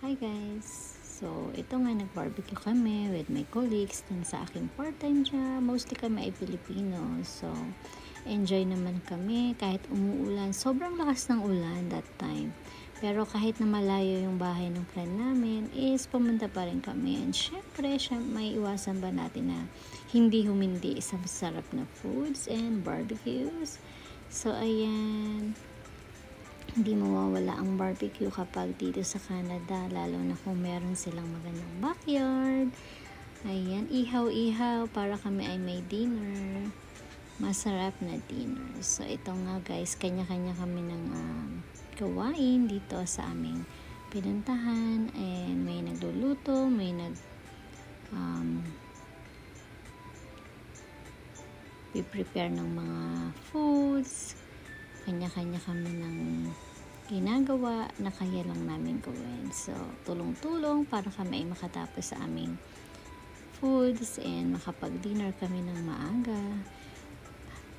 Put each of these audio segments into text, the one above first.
Hi guys! So, ito nga nag-barbecue kami with my colleagues dun sa aking part-time job. Mostly kami ay Pilipino. So, enjoy naman kami kahit umuulan. Sobrang lakas ng ulan that time. Pero kahit na malayo yung bahay ng friend namin, is pumunta pa rin kami. And syempre, may iwasan ba natin na hindi humindi sa masarap na foods and barbecues. So, ayan. Hindi mawawala ang barbecue kapag dito sa Canada, lalo na kung meron silang magandang backyard. Ayan, ihaw-ihaw para kami ay may dinner. Masarap na dinner. So, ito nga guys, kanya-kanya kami ng gawain dito sa aming pinuntahan. And may nagluluto, may prepare ng mga foods. Kanya-kanya kami ng ginagawa na kaya lang namin gawin. So, tulong-tulong para kami ay makatapos sa aming foods and makapag-dinner kami ng maaga.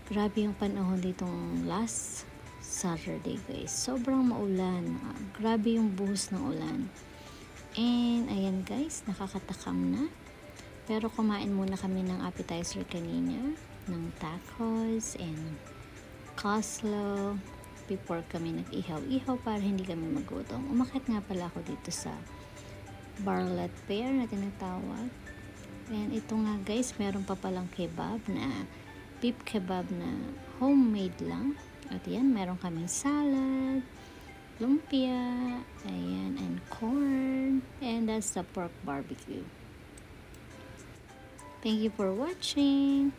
Grabe yung panahon ditong last Saturday guys. Sobrang maulan. Grabe yung buhos ng ulan. And ayan guys, nakakatakam na. Pero kumain muna kami ng appetizer kanina, ng tacos and coleslaw before kami nag-ihaw-ihaw para hindi kami magutom. Umakyat nga pala ako dito sa Bartlett Pear na tinatawag. And ito nga guys, meron pa palang kebab na beef kebab na homemade lang. At yan, meron kaming salad, lumpia, ayan, and corn. And that's the pork barbecue. Thank you for watching.